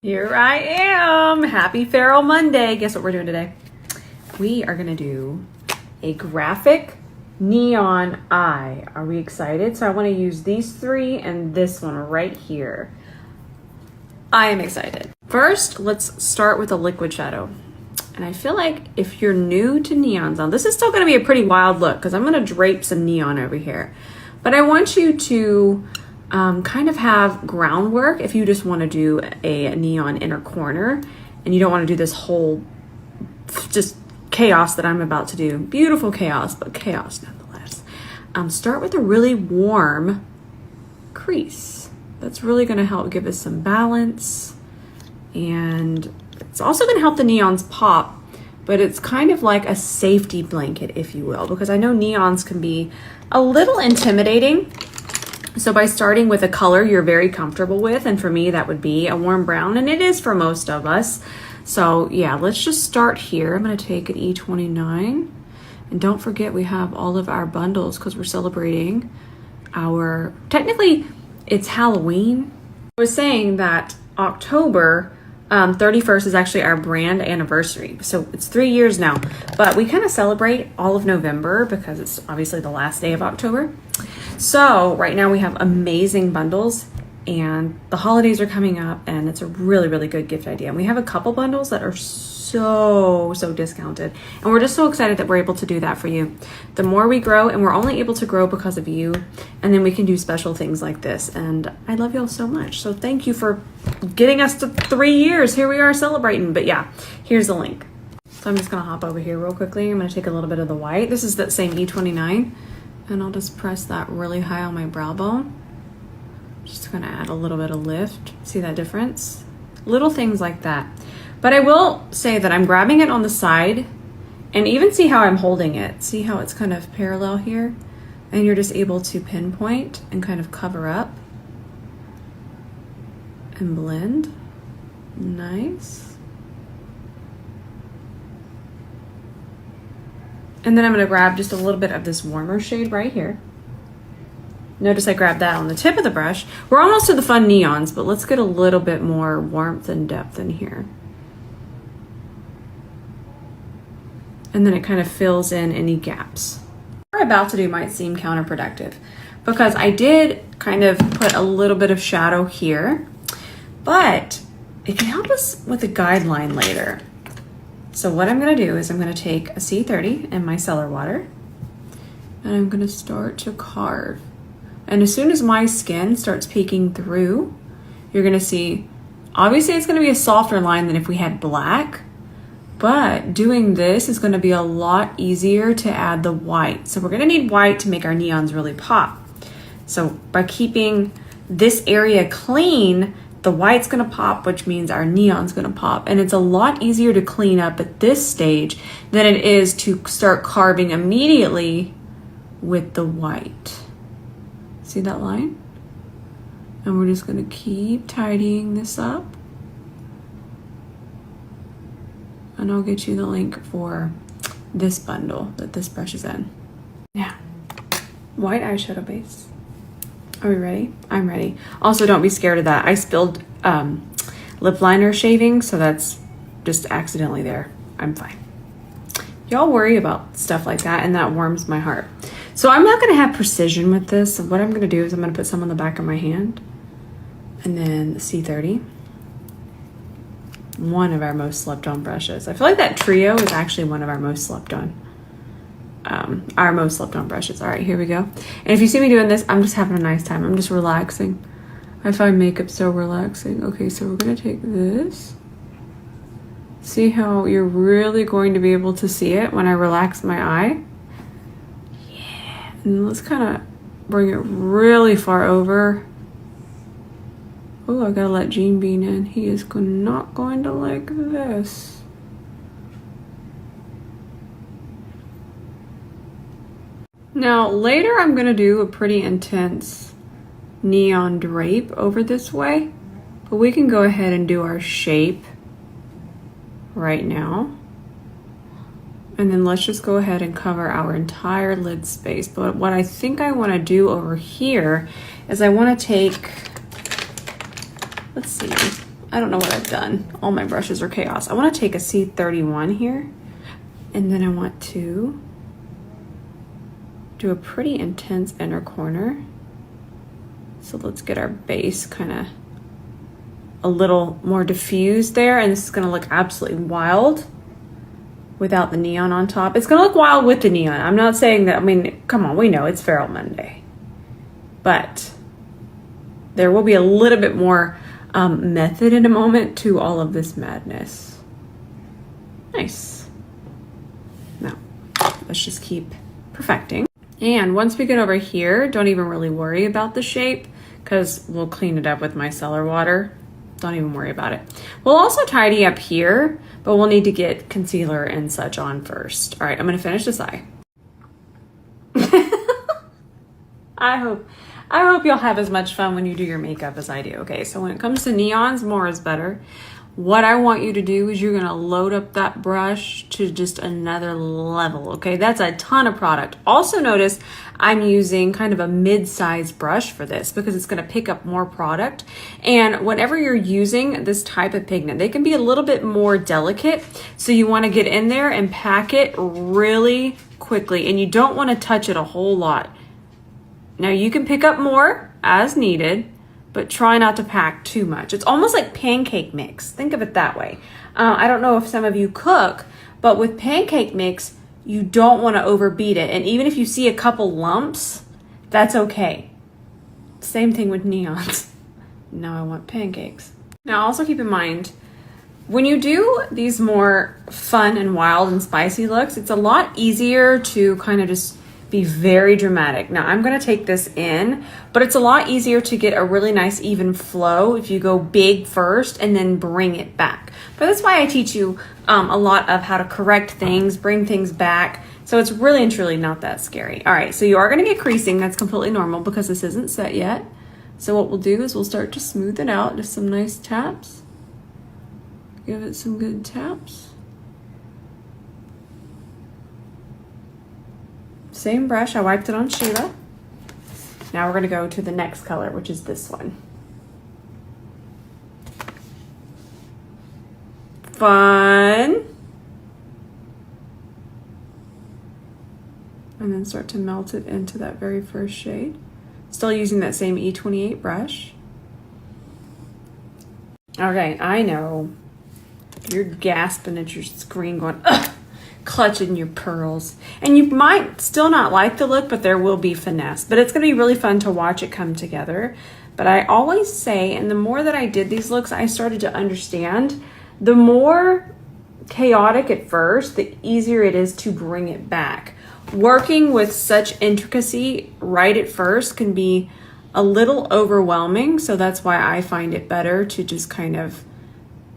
Here I am. Happy Feral Monday. Guess what we're doing today? We are going to do a graphic neon eye. Are we excited? So I want to use these three and this one right here. I am excited. First, let's start with a liquid shadow. And I feel like if you're new to neons, now this is still going to be a pretty wild look because I'm going to drape some neon over here. But I want you to kind of have groundwork if you just want to do a neon inner corner and you don't want to do this whole just chaos that I'm about to do. Beautiful chaos, but chaos nonetheless. Start with a really warm crease. That's really going to help give us some balance, and it's also going to help the neons pop, but it's kind of like a safety blanket, if you will, because I know neons can be a little intimidating. So by starting with a color you're very comfortable with, and for me that would be a warm brown, and it is for most of us. So yeah, let's just start here. I'm going to take an E29, and don't forget we have all of our bundles because we're celebrating our, technically it's Halloween. I was saying that October 31st is actually our brand anniversary. So it's 3 years now, but we kind of celebrate all of November because it's obviously the last day of October. So right now we have amazing bundles, and the holidays are coming up, and it's a really, really good gift idea. And we have a couple bundles that are so discounted, and we're just so excited that we're able to do that for you. The more we grow, and we're only able to grow because of you, and then we can do special things like this. And I love y'all so much. So thank you for getting us to 3 years. Here we are celebrating. But yeah, here's the link. So I'm just gonna hop over here real quickly. I'm gonna take a little bit of the white. This is that same E29. And I'll just press that really high on my brow bone. Just gonna add a little bit of lift. See that difference? Little things like that. But I will say that I'm grabbing it on the side, and even see how I'm holding it. See how it's kind of parallel here? And you're just able to pinpoint and kind of cover up and blend. Nice. And then I'm gonna grab just a little bit of this warmer shade right here. Notice I grabbed that on the tip of the brush. We're almost to the fun neons, but let's get a little bit more warmth and depth in here. And then it kind of fills in any gaps. What we're about to do might seem counterproductive because I did kind of put a little bit of shadow here, but it can help us with a guideline later. So what I'm gonna do is I'm gonna take a C30 and my cellar water, and I'm gonna start to carve. And as soon as my skin starts peeking through, you're gonna see, obviously it's gonna be a softer line than if we had black, but doing this is gonna be a lot easier to add the white. So we're gonna need white to make our neons really pop. So by keeping this area clean, the white's gonna pop, which means our neon's gonna pop. And it's a lot easier to clean up at this stage than it is to start carving immediately with the white. See that line? And we're just gonna keep tidying this up. And I'll get you the link for this bundle that this brush is in. Yeah, white eyeshadow base. Are we ready? I'm ready. Also, don't be scared of that. I spilled lip liner shaving, so that's just accidentally there. I'm fine. Y'all worry about stuff like that, and that warms my heart. So I'm not gonna have precision with this. So what I'm gonna do is I'm gonna put some on the back of my hand, and then the C30. One of our most slept on brushes. I feel like that trio is actually one of our most slept on. Brushes. All right, here we go. And if you see me doing this, I'm just having a nice time. I'm just relaxing. I find makeup so relaxing. Okay, so we're gonna take this. See how you're really going to be able to see it when I relax my eye? Yeah, and let's kind of bring it really far over. Oh, I gotta let Gene Bean in. He is not going to like this. Now, later I'm gonna do a pretty intense neon drape over this way, but we can go ahead and do our shape right now. And then let's just go ahead and cover our entire lid space. But what I think I wanna do over here is I wanna take, let's see, I don't know what I've done. All my brushes are chaos. I want to take a C31 here, and then I want to do a pretty intense inner corner. So let's get our base kind of a little more diffused there, and this is going to look absolutely wild without the neon on top. It's going to look wild with the neon. I'm not saying that, I mean, come on, we know it's Feral Monday. But there will be a little bit more method in a moment to all of this madness. Nice. Now, let's just keep perfecting. And once we get over here, don't even really worry about the shape because we'll clean it up with micellar water. Don't even worry about it. We'll also tidy up here, but we'll need to get concealer and such on first. All right, I'm gonna finish this eye. I hope you'll have as much fun when you do your makeup as I do. Okay, so when it comes to neons, more is better. What I want you to do is you're gonna load up that brush to just another level, okay? That's a ton of product. Also notice I'm using kind of a mid-sized brush for this because it's gonna pick up more product. And whenever you're using this type of pigment, they can be a little bit more delicate. So you wanna get in there and pack it really quickly, and you don't wanna touch it a whole lot. Now you can pick up more as needed, but try not to pack too much. It's almost like pancake mix. Think of it that way. I don't know if some of you cook, but with pancake mix, you don't want to overbeat it. And even if you see a couple lumps, that's okay. Same thing with neons. Now I want pancakes. Now also keep in mind, when you do these more fun and wild and spicy looks, it's a lot easier to kind of just be very dramatic. Now I'm gonna take this in, but it's a lot easier to get a really nice even flow if you go big first and then bring it back. But that's why I teach you a lot of how to correct things, bring things back. So it's really and truly not that scary. All right, so you are gonna get creasing. That's completely normal because this isn't set yet. So what we'll do is we'll start to smooth it out, just some nice taps. Give it some good taps. Same brush, I wiped it on Sheila. Now we're gonna go to the next color, which is this one. Fun. And then start to melt it into that very first shade. Still using that same E28 brush. Okay, I know. You're gasping at your screen going, ugh! Clutching your pearls. And you might still not like the look, but there will be finesse. But it's gonna be really fun to watch it come together. But I always say, and the more that I did these looks, I started to understand, the more chaotic at first, the easier it is to bring it back. Working with such intricacy right at first can be a little overwhelming. So that's why I find it better to just kind of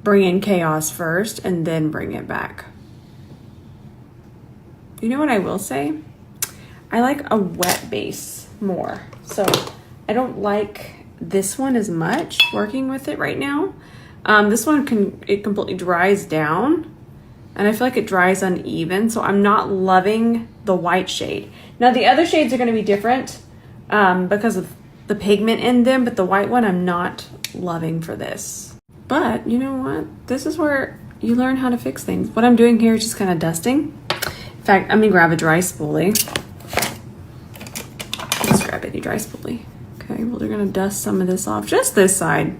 bring in chaos first and then bring it back. You know what I will say? I like a wet base more. So I don't like this one as much working with it right now. This one it completely dries down and I feel like it dries uneven. So I'm not loving the white shade. Now the other shades are gonna be different because of the pigment in them, but the white one I'm not loving for this. But you know what? This is where you learn how to fix things. What I'm doing here is just kind of dusting. In fact, I'm gonna grab a dry spoolie. Let's grab any dry spoolie. Okay, well, they're gonna dust some of this off, just this side.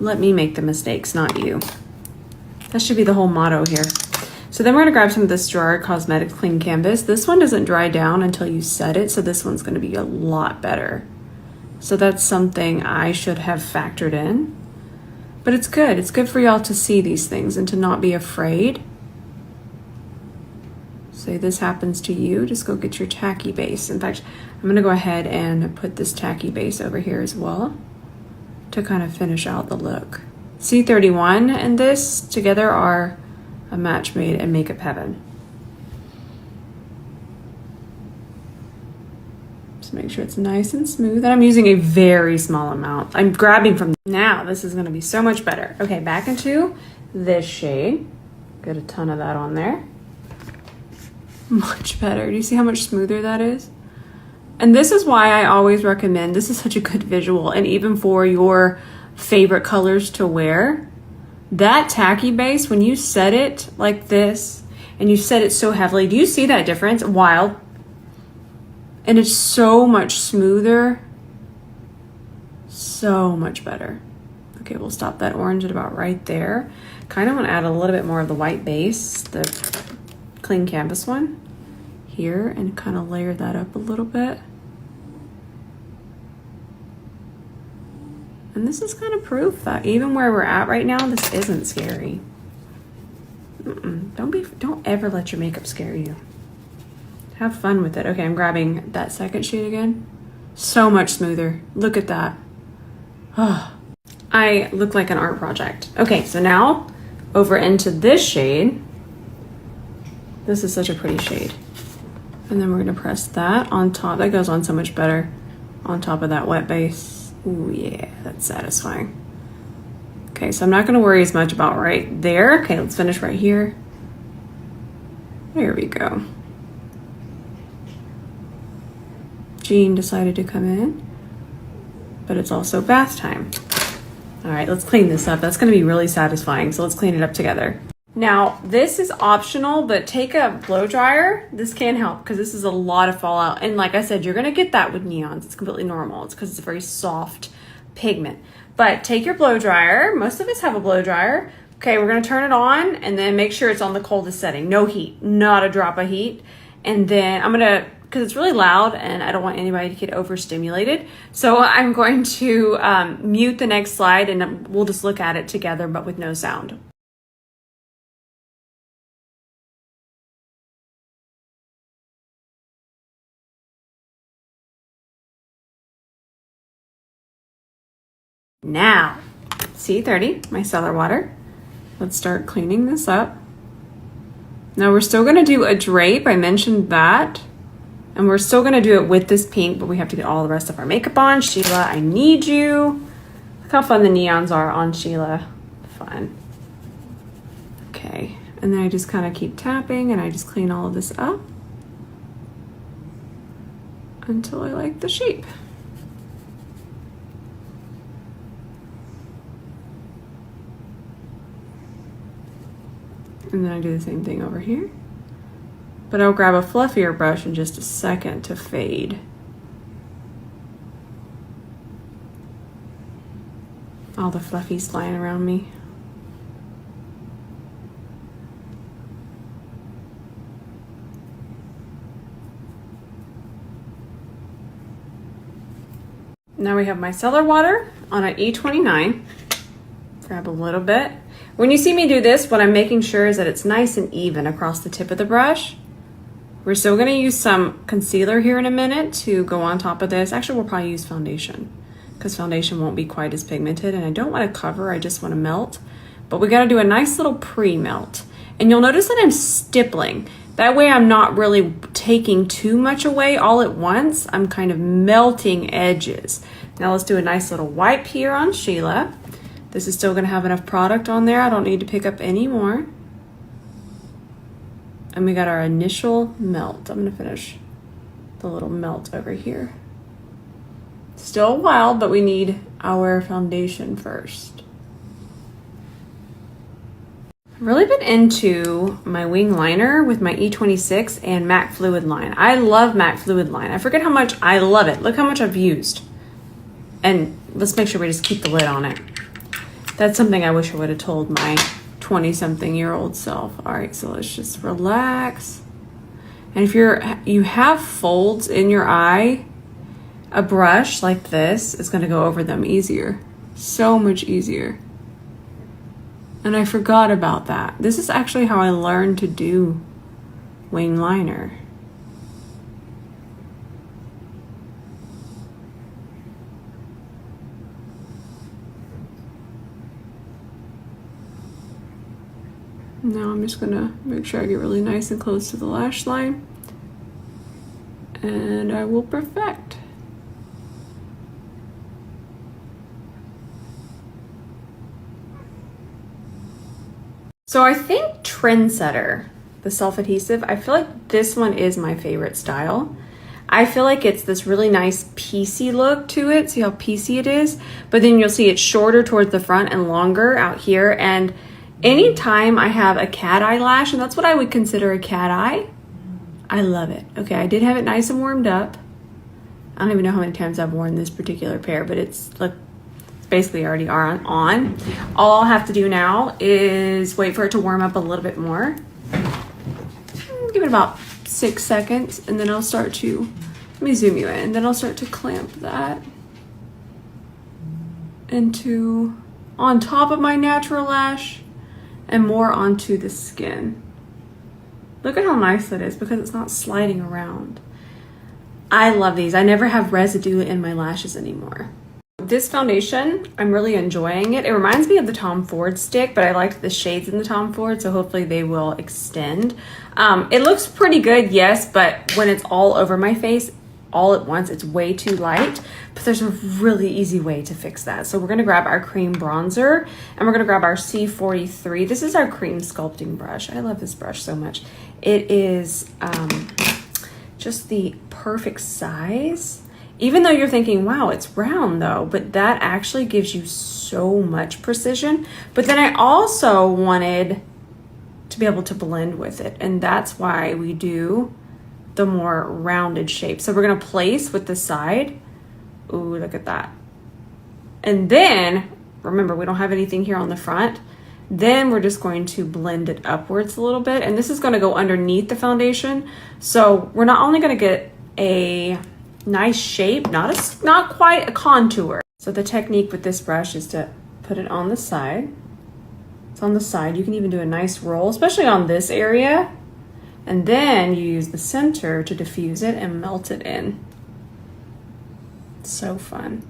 Let me make the mistakes, not you. That should be the whole motto here. So then we're gonna grab some of this 𝗕𝗏𝘂𝘁 Clean Canvas. This one doesn't dry down until you set it, so this one's gonna be a lot better. So that's something I should have factored in. But it's good. It's good for y'all to see these things and to not be afraid. Say this happens to you, just go get your tacky base. In fact, I'm gonna go ahead and put this tacky base over here as well to kind of finish out the look. C31 and this together are a match made in makeup heaven. Just make sure it's nice and smooth. And I'm using a very small amount. I'm grabbing from now. This is gonna be so much better. Okay, back into this shade. Get a ton of that on there. Much better. Do you see how much smoother that is? And this is why I always recommend, this is such a good visual, and even for your favorite colors to wear. That tacky base, when you set it like this and you set it so heavily, do you see that difference? Wild. And it's so much smoother, so much better. Okay, we'll stop that orange at about right there. Kind of want to add a little bit more of the white base, the clean canvas one here, and kind of layer that up a little bit. And this is kind of proof that even where we're at right now, this isn't scary. Don't ever let your makeup scare you. Have fun with it. Okay, I'm grabbing that second shade again. So much smoother. Look at that. Oh, I look like an art project. Okay, so now over into this shade. This is such a pretty shade. And then we're gonna press that on top. That goes on so much better on top of that wet base. Ooh, yeah, that's satisfying. Okay, so I'm not gonna worry as much about right there. Okay, let's finish right here. There we go. Jean decided to come in, but it's also bath time. All right, let's clean this up. That's gonna be really satisfying, so let's clean it up together. Now, this is optional, but take a blow dryer. This can help because this is a lot of fallout. And like I said, you're gonna get that with neons. It's completely normal. It's because it's a very soft pigment. But take your blow dryer. Most of us have a blow dryer. Okay, we're gonna turn it on and then make sure it's on the coldest setting. No heat, not a drop of heat. And then I'm gonna, because it's really loud and I don't want anybody to get overstimulated. So I'm going to mute the next slide and we'll just look at it together, but with no sound. Now, C30, my cellar water. Let's start cleaning this up. Now we're still gonna do a drape, I mentioned that. And we're still gonna do it with this pink, but we have to get all the rest of our makeup on. Sheila, I need you. Look how fun the neons are on Sheila. Fun. Okay, and then I just kind of keep tapping and I just clean all of this up until I like the shape. And then I do the same thing over here. But I'll grab a fluffier brush in just a second to fade. All the fluffies flying around me. Now we have my cellar water on an E29. Grab a little bit. When you see me do this, what I'm making sure is that it's nice and even across the tip of the brush. We're still gonna use some concealer here in a minute to go on top of this. Actually, we'll probably use foundation because foundation won't be quite as pigmented and I don't wanna cover, I just wanna melt. But we gotta do a nice little pre-melt. And you'll notice that I'm stippling. That way I'm not really taking too much away all at once. I'm kind of melting edges. Now let's do a nice little wipe here on Sheila. This is still gonna have enough product on there. I don't need to pick up any more. And we got our initial melt. I'm gonna finish the little melt over here. Still wild, but we need our foundation first. I've really been into my wing liner with my E26 and MAC Fluid Line. I love MAC Fluid Line. I forget how much I love it. Look how much I've used. And let's make sure we just keep the lid on it. That's something I wish I would have told my 20-something-year-old self. All right, so let's just relax. And if you have folds in your eye, a brush like this is gonna go over them easier. So much easier. And I forgot about that. This is actually how I learned to do wing liner. Now I'm just gonna make sure I get really nice and close to the lash line and I will perfect. So I think Trendsetter, the self-adhesive, I feel like this one is my favorite style. I feel like it's this really nice piecey look to it. See how piecey it is? But then you'll see it's shorter towards the front and longer out here. And anytime I have a cat eye lash, and that's what I would consider a cat eye, I love it. Okay, I did have it nice and warmed up. I don't even know how many times I've worn this particular pair, but it's like basically already on. All I'll have to do now is wait for it to warm up a little bit more. Give it about 6 seconds, and then I'll start to, let me zoom you in, and then I'll start to clamp that into on top of my natural lash and more onto the skin. Look at how nice that is because it's not sliding around. I love these. I never have residue in my lashes anymore. This foundation, I'm really enjoying it. It reminds me of the Tom Ford stick, but I liked the shades in the Tom Ford, so hopefully they will extend. It looks pretty good, yes, but when it's all over my face all at once, it's way too light. But there's a really easy way to fix that. So we're gonna grab our cream bronzer, and we're gonna grab our C43. This is our cream sculpting brush. I love this brush so much. It is just the perfect size. Even though you're thinking, wow, it's round though, but that actually gives you so much precision. But then I also wanted to be able to blend with it. And that's why we do the more rounded shape. So we're gonna place with the side. Ooh, look at that. And then, remember, we don't have anything here on the front. Then we're just going to blend it upwards a little bit. And this is gonna go underneath the foundation. So we're not only gonna get a nice shape, not quite a contour. So the technique with this brush is to put it on the side. It's on the side. You can even do a nice roll, especially on this area. And then you use the center to diffuse it and melt it in. So fun.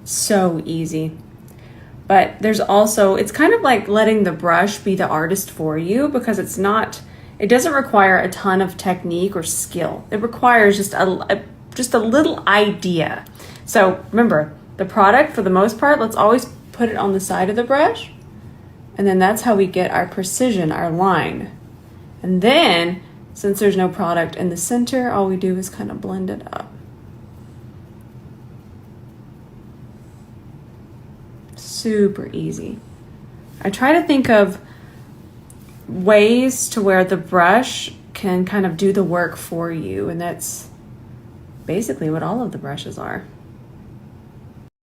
So easy. But there's also, it's kind of like letting the brush be the artist for you because it doesn't require a ton of technique or skill. It requires just a little idea. So remember, the product, for the most part, let's always put it on the side of the brush. And then that's how we get our precision, our line. And then, since there's no product in the center, all we do is kind of blend it up. Super easy. I try to think of ways to where the brush can kind of do the work for you, and that's basically what all of the brushes are.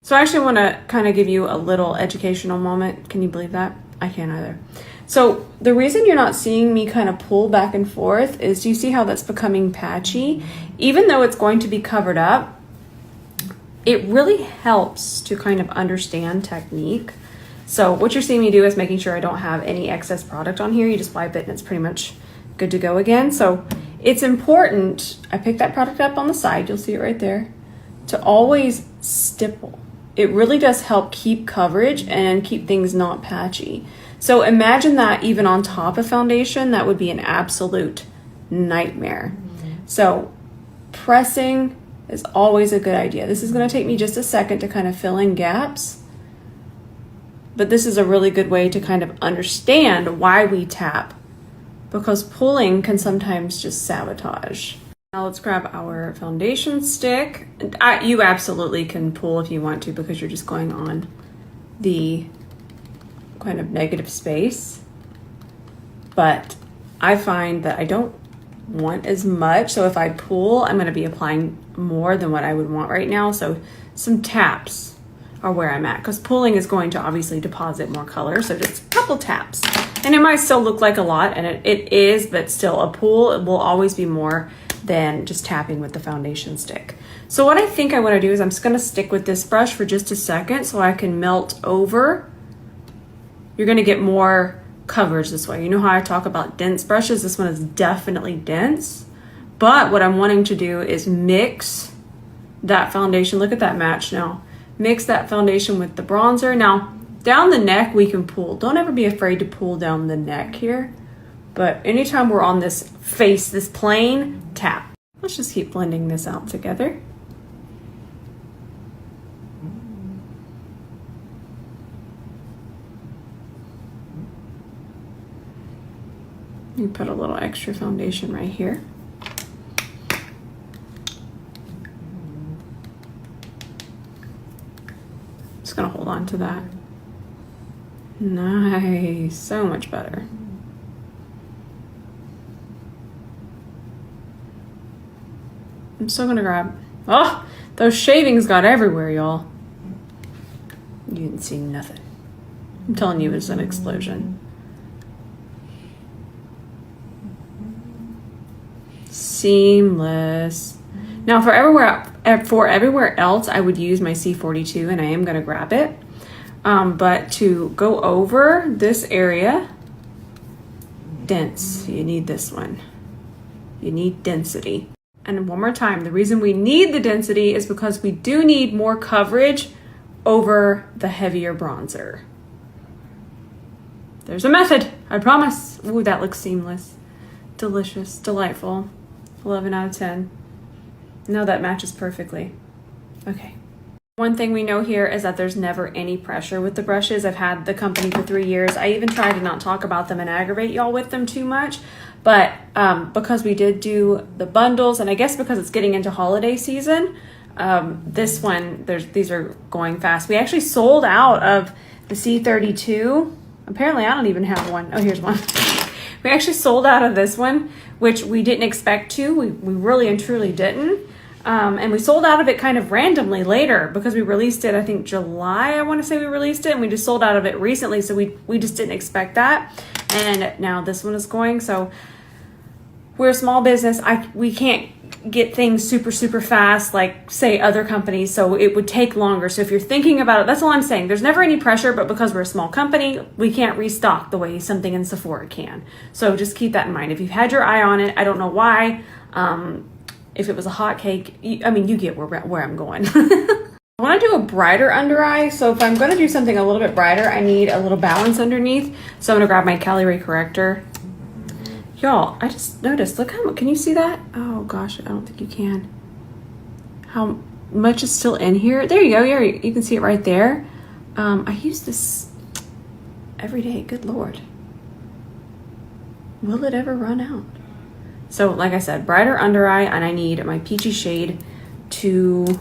So I actually want to kind of give you a little educational moment. Can you believe that? I can't either. So the reason you're not seeing me kind of pull back and forth is, you see how that's becoming patchy? Even though it's going to be covered up, it really helps to kind of understand technique. So what you're seeing me do is making sure I don't have any excess product on here. You just wipe it and it's pretty much good to go again. So it's important, I picked that product up on the side, you'll see it right there, to always stipple. It really does help keep coverage and keep things not patchy. So imagine that even on top of foundation, that would be an absolute nightmare. So pressing is always a good idea. This is gonna take me just a second to kind of fill in gaps, but this is a really good way to kind of understand why we tap, because pulling can sometimes just sabotage. Now let's grab our foundation stick. You absolutely can pull if you want to because you're just going on the kind of negative space. But I find that I don't want as much. So if I pull, I'm going to be applying more than what I would want right now. So some taps are where I'm at, because pulling is going to obviously deposit more color. So just a couple taps. And it might still look like a lot, and it is, but still a pull, it will always be more than just tapping with the foundation stick. So what I think I want to do is I'm just going to stick with this brush for just a second so I can melt over. You're going to get more coverage this way. You know how I talk about dense brushes? This one is definitely dense. But what I'm wanting to do is mix that foundation. Look at that match now. Mix that foundation with the bronzer. Now, down the neck, we can pull. Don't ever be afraid to pull down the neck here. But anytime we're on this face, this plane, tap. Let's just keep blending this out together. You put a little extra foundation right here. just gonna hold on to that. Nice, so much better. I'm still gonna grab, oh, those shavings got everywhere, y'all. You didn't see nothing. I'm telling you, it's an explosion. Seamless. Now for everywhere else, I would use my C42, and I am gonna grab it. But to go over this area, dense, you need this one. You need density. And one more time, the reason we need the density is because we do need more coverage over the heavier bronzer. There's a method, I promise. Ooh, that looks seamless. Delicious, delightful. 11 out of 10. No, that matches perfectly. Okay. One thing we know here is that there's never any pressure with the brushes. I've had the company for 3 years. I even try to not talk about them and aggravate y'all with them too much. But because we did do the bundles, and I guess because it's getting into holiday season, this one, these are going fast. We actually sold out of the C32. Apparently I don't even have one. Oh, here's one. We actually sold out of this one, which we didn't expect to. We really and truly didn't. And we sold out of it kind of randomly later because we released it, I think July, I want to say we released it, and we just sold out of it recently. So we just didn't expect that. And now this one is going. So we're a small business. We can't get things super, super fast like say other companies. So it would take longer. So if you're thinking about it, that's all I'm saying. There's never any pressure, but because we're a small company, we can't restock the way something in Sephora can. So just keep that in mind. If you've had your eye on it, I don't know why. If it was a hot cake, I mean, you get where I'm going. I want to do a brighter under eye. So if I'm going to do something a little bit brighter, I need a little balance underneath. So I'm going to grab my calorie corrector. Y'all, I just noticed, look how much, can you see that? Oh gosh, I don't think you can. How much is still in here? There you go, you can see it right there. I use this every day, good Lord. Will it ever run out? So like I said, brighter under eye, and I need my peachy shade to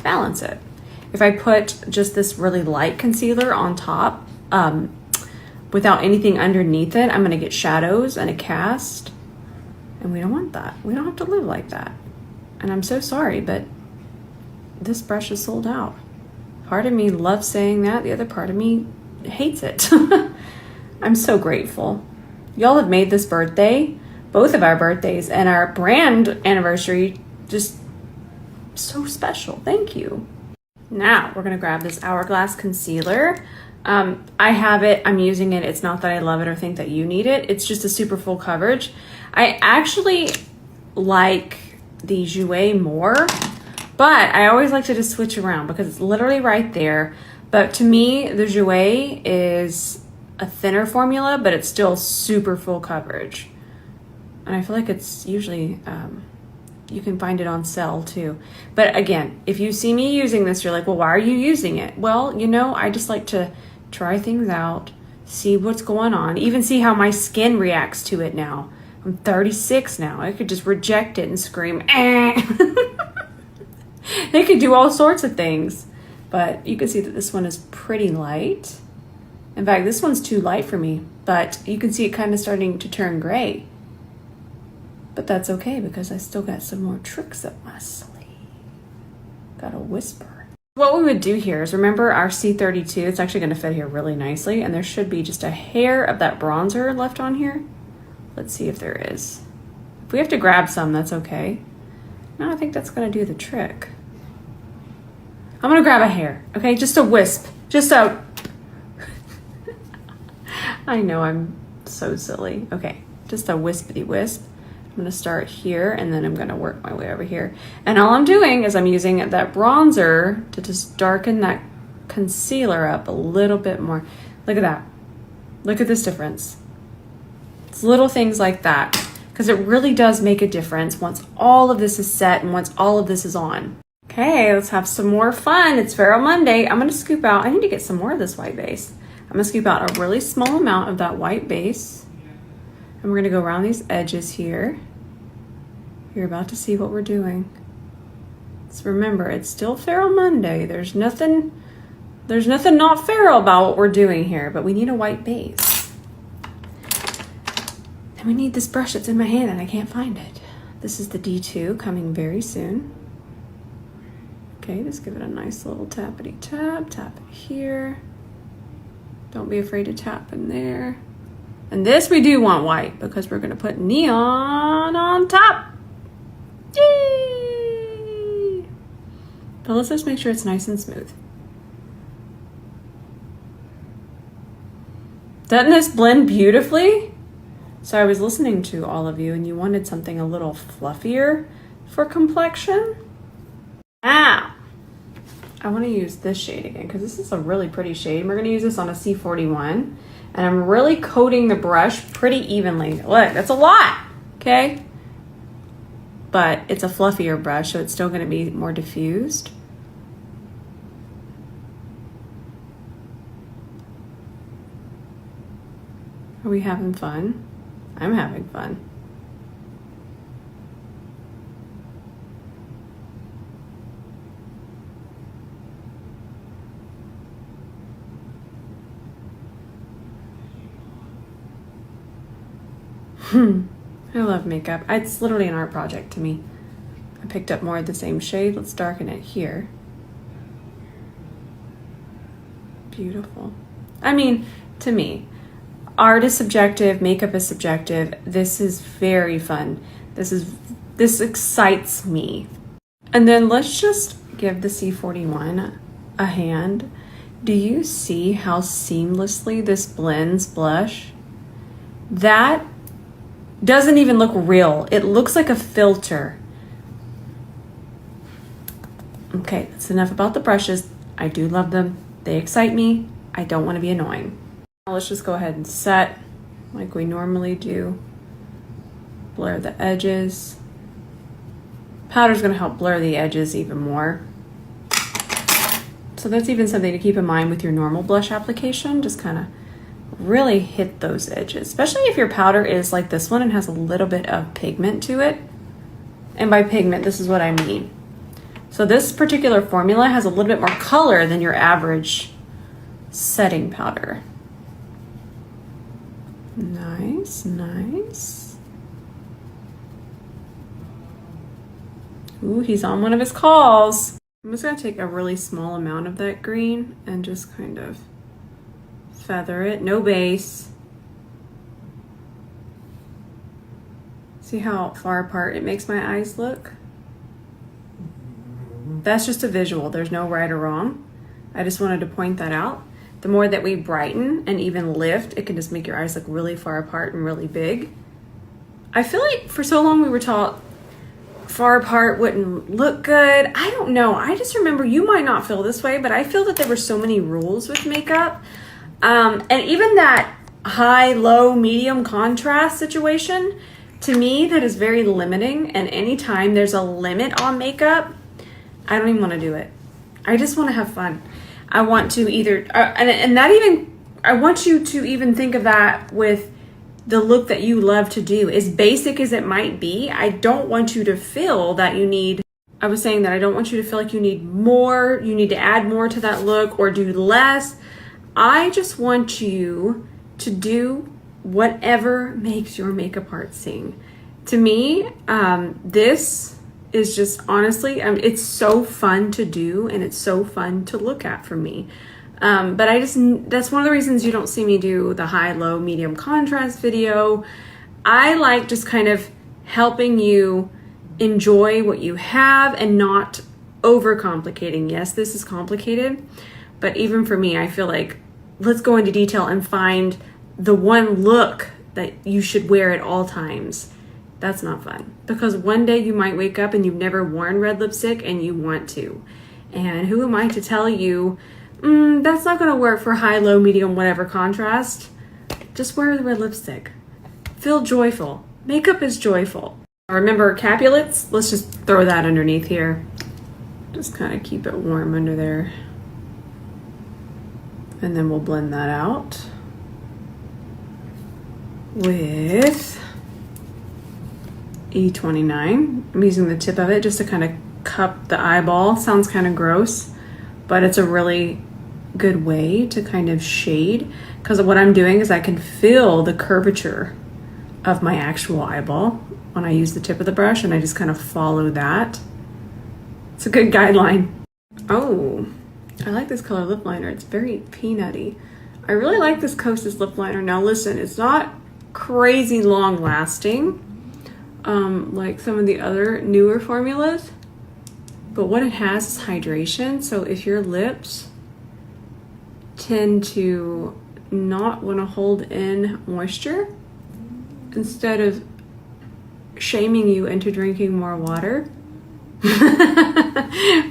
balance it. If I put just this really light concealer on top, without anything underneath it, I'm gonna get shadows and a cast, and we don't want that. We don't have to live like that. And I'm so sorry, but this brush is sold out. Part of me loves saying that, the other part of me hates it. I'm so grateful. Y'all have made this birthday, both of our birthdays, and our brand anniversary just so special. Thank you. Now we're gonna grab this Hourglass concealer. I have it, I'm using it. It's not that I love it or think that you need it. It's just a super full coverage. I actually like the Jouer more, but I always like to just switch around because it's literally right there. But to me, the Jouer is a thinner formula, but it's still super full coverage. And I feel like it's usually, you can find it on sale too. But again, if you see me using this, you're like, well, why are you using it? Well, you know, I just like to try things out, see what's going on, even see how my skin reacts to it now. I'm 36 now. I could just reject it and scream, eh. They could do all sorts of things. But you can see that this one is pretty light. In fact, this one's too light for me, but you can see it kind of starting to turn gray. But that's okay because I still got some more tricks up my sleeve. Gotta whisper. What we would do here is remember our C32, it's actually gonna fit here really nicely, and there should be just a hair of that bronzer left on here. Let's see if there is. If we have to grab some, that's okay. No, I think that's gonna do the trick. I'm gonna grab a hair, okay? Just a wisp, just a, I know I'm so silly. Okay, just a wispity wisp. I'm gonna start here and then I'm gonna work my way over here. And all I'm doing is I'm using that bronzer to just darken that concealer up a little bit more. Look at that. Look at this difference. It's little things like that because it really does make a difference once all of this is set and once all of this is on. Okay, let's have some more fun. It's Feral Monday. I'm gonna scoop out, I need to get some more of this white base. I'm gonna scoop out a really small amount of that white base. And we're gonna go around these edges here. You're about to see what we're doing. So remember, it's still Feral Monday. There's There's nothing not feral about what we're doing here, but we need a white base. And we need this brush that's in my hand and I can't find it. This is the D2 coming very soon. Okay, just give it a nice little tappity tap. Tap it here. Don't be afraid to tap in there. And this we do want white because we're gonna put neon on top. Yay! But let's just make sure it's nice and smooth. Doesn't this blend beautifully? So I was listening to all of you and you wanted something a little fluffier for complexion. Now, I want to use this shade again because this is a really pretty shade. We're going to use this on a C41 and I'm really coating the brush pretty evenly. Look, that's a lot, okay? But it's a fluffier brush, so it's still going to be more diffused. Are we having fun? I'm having fun. I love makeup. It's literally an art project to me. I picked up more of the same shade. Let's darken it here. Beautiful. I mean, to me, art is subjective, makeup is subjective. This is very fun. This excites me. And then let's just give the C41 a hand. Do you see how seamlessly this blends blush? That doesn't even look real. It looks like a filter. Okay, that's enough about the brushes. I do love them. They excite me. I don't want to be annoying. Now let's just go ahead and set like we normally do. Blur the edges. Powder's going to help blur the edges even more. So that's even something to keep in mind with your normal blush application. Just kind of really hit those edges, especially if your powder is like this one and has a little bit of pigment to it. And by pigment, this is what I mean. So this particular formula has a little bit more color than your average setting powder. Nice, nice. Ooh, he's on one of his calls. I'm just gonna take a really small amount of that green and just kind of feather it, no base. See how far apart it makes my eyes look? That's just a visual, there's no right or wrong. I just wanted to point that out. The more that we brighten and even lift, it can just make your eyes look really far apart and really big. I feel like for so long we were taught far apart wouldn't look good. I don't know, I just remember, you might not feel this way, but I feel that there were so many rules with makeup. And even that high, low, medium contrast situation, to me, that is very limiting. And anytime there's a limit on makeup, I don't even want to do it. I just want to have fun. I want to either, I want you to even think of that with the look that you love to do. As basic as it might be, I don't want you to feel that you need, I was saying that I don't want you to feel like you need more, you need to add more to that look or do less. I just want you to do whatever makes your makeup art sing. To me, this is just honestly, it's so fun to do and it's so fun to look at for me. But that's one of the reasons you don't see me do the high, low, medium contrast video. I like just kind of helping you enjoy what you have and not overcomplicating. Yes, this is complicated. But even for me, I feel like let's go into detail and find the one look that you should wear at all times. That's not fun. Because one day you might wake up and you've never worn red lipstick and you want to. And who am I to tell you, that's not gonna work for high, low, medium, whatever contrast. Just wear the red lipstick. Feel joyful. Makeup is joyful. Remember capulets? Let's just throw that underneath here. Just kind of keep it warm under there. And then we'll blend that out with E29. I'm using the tip of it just to kind of cup the eyeball. Sounds kind of gross, but it's a really good way to kind of shade, because what I'm doing is I can feel the curvature of my actual eyeball when I use the tip of the brush, and I just kind of follow that. It's a good guideline. Oh, I like this color lip liner. It's very peanutty. I really like this 𝗕𝗄𝑔 lip liner. Now listen, it's not crazy long lasting like some of the other newer formulas, but what it has is hydration. So if your lips tend to not want to hold in moisture, instead of shaming you into drinking more water,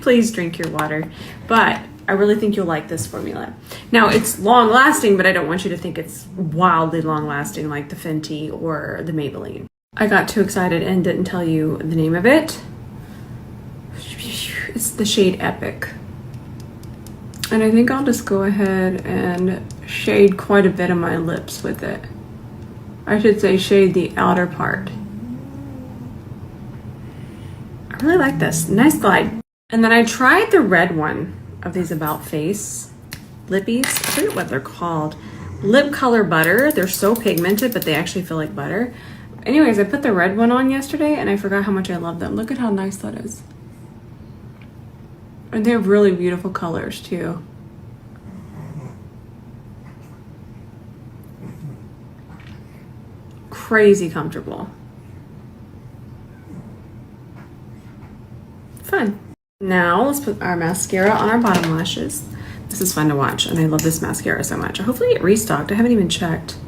please drink your water. But I really think you'll like this formula. Now it's long lasting, but I don't want you to think it's wildly long lasting like the Fenty or the Maybelline. I got too excited and didn't tell you the name of it. It's the shade 𝗕𝗵𝗂𝘁. And I think I'll just go ahead and shade quite a bit of my lips with it. I should say shade the outer part. I really like this. Nice glide. And then I tried the red one of these 𝗹𝗶𝗂𝘀 lippies. I forget what they're called. Lip color butter. They're so pigmented, but they actually feel like butter. Anyways, I put the red one on yesterday and I forgot how much I love them. Look at how nice that is. And they have really beautiful colors too. Crazy comfortable. Fun. Now let's put our mascara on our bottom lashes. This is fun to watch and I love this mascara so much. Hopefully it restocked. I haven't even checked.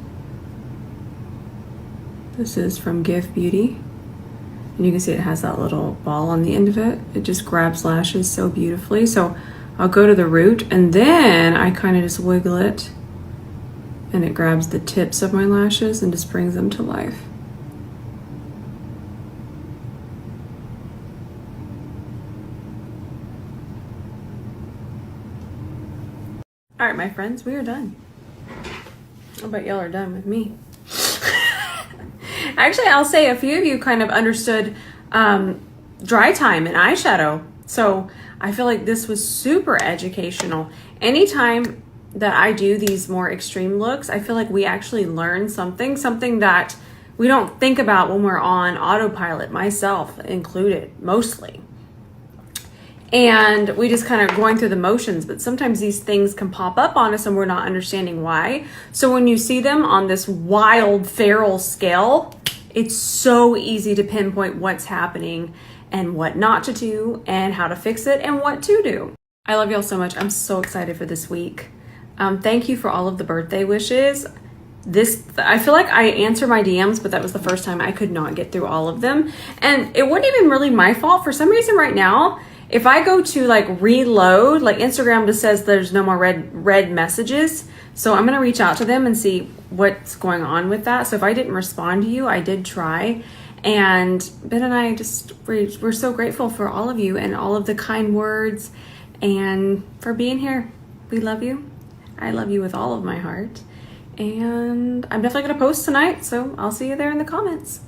This is from 𝗕𝗲 Beauty. And you can see it has that little ball on the end of it. It just grabs lashes so beautifully. So I'll go to the root and then I kind of just wiggle it and it grabs the tips of my lashes and just brings them to life. All right, my friends, we are done. I bet y'all are done with me. Actually, I'll say a few of you kind of understood dry time and eyeshadow. So I feel like this was super educational. Anytime that I do these more extreme looks, I feel like we actually learn something that we don't think about when we're on autopilot, myself included, mostly. And we just kind of going through the motions, but sometimes these things can pop up on us and we're not understanding why. So when you see them on this wild feral scale, it's so easy to pinpoint what's happening and what not to do and how to fix it and what to do. I love y'all so much. I'm so excited for this week. Thank you for all of the birthday wishes. I feel like I answer my DMs, but that was the first time I could not get through all of them. And it wasn't even really my fault. For some reason right now, if I go to like reload, like Instagram just says there's no more red messages. So I'm going to reach out to them and see what's going on with that. So if I didn't respond to you, I did try. And Ben and I we're so grateful for all of you and all of the kind words and for being here. We love you. I love you with all of my heart. And I'm definitely going to post tonight. So I'll see you there in the comments.